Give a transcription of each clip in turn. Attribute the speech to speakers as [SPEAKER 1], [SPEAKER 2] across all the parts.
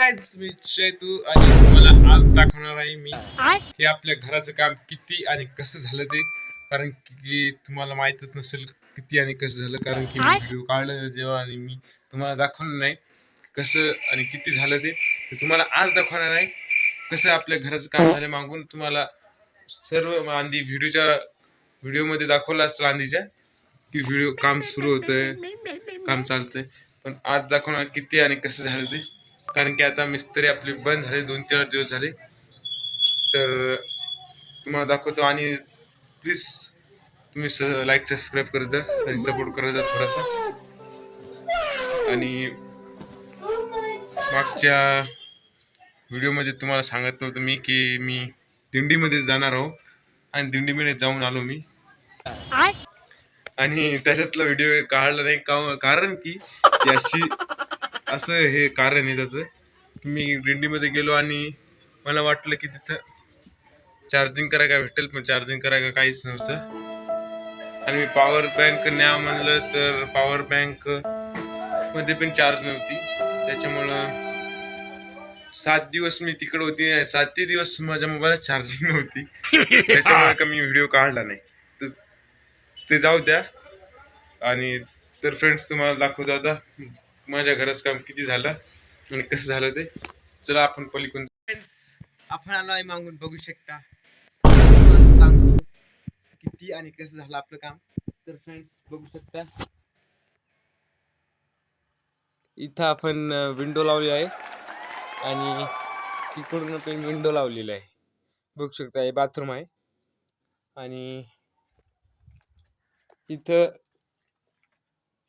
[SPEAKER 1] कायच मी चैतू आणि तुम्हाला आज दाखवणार आहे मी की आपल्या घराचं काम किती आणि कसं झालं ते. कारण की तुम्हाला माहीतच नसेल किती आणि कसं झालं, कारण की मी व्हिडिओ काढलं जेव्हा आणि मी तुम्हाला दाखवलं नाही कसं आणि किती झालं ते. तुम्हाला आज दाखवणार आहे कसं आपल्या घराचं काम झालं मागून. तुम्हाला सर्व आधी व्हिडिओमध्ये दाखवलं असतं आधीच्या की व्हिडिओ काम सुरू होतंय, काम चालतंय, पण आज दाखवणार किती आणि कसं झालं ते. कारण की आता मिस्त्री आपले बंद झाले, 2-4 दिवस झाले. तर तुम्हाला दाखवतो आणि प्लीज तुम्ही लाईक सबस्क्राईब करत जा आणि सपोर्ट करत जा थोडासा. आणि मागच्या व्हिडिओमध्ये तुम्हाला सांगत नव्हतं मी की मी दिंडीमध्ये जाणार आहो आणि दिंडीमध्ये जाऊन आलो मी. आणि त्याच्यातला व्हिडिओ काढला नाही कारण की याची असं हे कारण आहे त्याचं की मी दिंडीमध्ये गेलो आणि मला वाटलं की तिथं चार्जिंग करायला भेटेल, पण चार्जिंग करायला काहीच नव्हतं. आणि मी पॉवर बँक न्या म्हणलं तर पॉवर बँक मध्ये पण चार्ज नव्हती. त्याच्यामुळं 7 दिवस मी तिकडे होती, 7 दिवस माझ्या मोबाईलात चार्जिंग नव्हती. त्याच्यामुळे का मी व्हिडिओ काढला नाही. तर ते जाऊ द्या. आणि तर फ्रेंड्स तुम्हाला दाखवतो आता माझ्या घराचं काम किती झालं आणि कसं झालं ते. चला आपण पलीकडून. फ्रेंड्स आपण आलो आहे मागून, बघू शकता. असं सांगतो किती आणि कसं झालं आपलं काम. तर फ्रेंड्स बघू शकता इथं आपण विंडो लावली आहे आणि तिकडून पण विंडो लावलेली आहे. बघू शकता हे बाथरूम आहे आणि इथं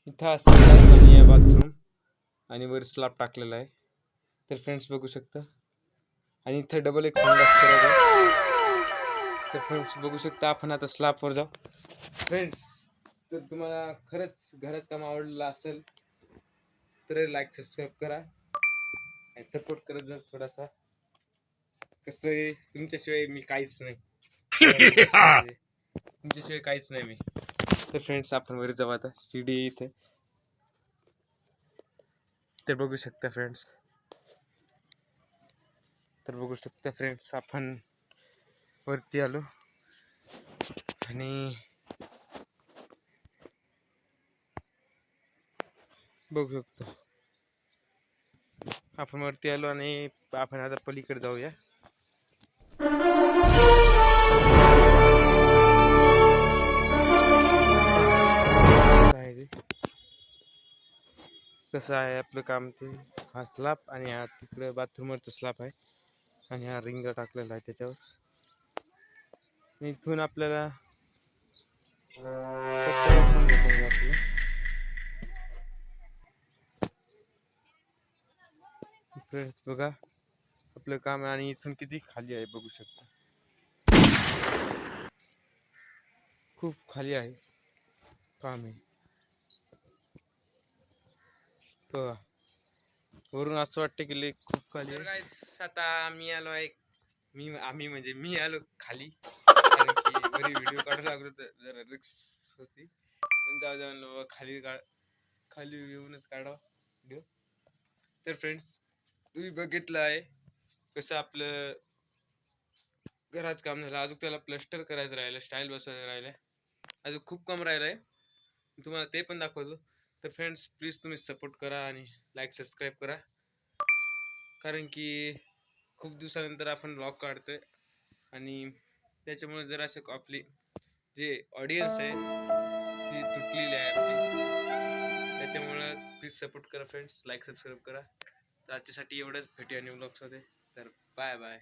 [SPEAKER 1] संडास आणि या बाथरूम आणि वर स्लॅब टाकलेला आहे. तर फ्रेंड्स बघू शकता. आणि इथं डबल एक संडास करायचा. तर फ्रेंड्स बघू शकता. आपण आता स्लॅबवर जाऊ. फ्रेंड्स तर तुम्हाला खरंच घराचं काम आवडलं असेल तर लाईक सबस्क्राईब करा आणि सपोर्ट करत जा थोडासा. कसं आहे, तुमच्याशिवाय मी काहीच नाही. तुमच्याशिवाय काहीच नाही मी. तर फ्रेंड्स आपण वर जाऊ आता. शिडी इथे तर बघू शकता फ्रेंड्स. आपण वरती आलो आणि बघू शकतो आपण वरती आलो आणि आपण आता पलीकडे जाऊया. कसं आहे आपलं काम ते. हा स्लॅब आणि हा तिकडे बाथरूमवरचा स्लॅब आहे आणि हा रिंग टाकलेला आहे त्याच्यावर. इथून आपल्याला फ्रेंड्स बघा आपलं काम आणि इथून किती खाली आहे बघू शकता. खूप खाली आहे काम आहे. बघा वरून असं वाटतं की लय खूप खाली आहे. आता मी आलो आहे. मी आलो खाली कारण की बरी व्हिडिओ काढू लागलो तर जरा रिक्स होती. पण जाऊ द्या खाली येऊनच काढा व्हिडिओ. तर फ्रेंड्स तुम्ही बघितलं आहे कसं आपलं घराचं काम झालं. अजून त्याला प्लॅस्टर करायचं राहिलं, स्टाईल बसायचं राहिलं, अजून खूप कम राहिलं आहे. तुम्हाला ते पण दाखवतो. तर फ्रेंड्स प्लीज तुम्ही सपोर्ट करा आणि लाईक सबस्क्राईब करा. कारण की खूप दिवसानंतर आपण ब्लॉग काढतोय आणि त्याच्यामुळे जरा असं आपली जे ऑडियन्स आहे ती तुटलेली आहे आपली. त्याच्यामुळं प्लीज सपोर्ट करा फ्रेंड्स, लाईक सबस्क्राईब करा. तर आजच्यासाठी एवढंच. भेटूया न्यू ब्लॉग्समध्ये. तर बाय बाय.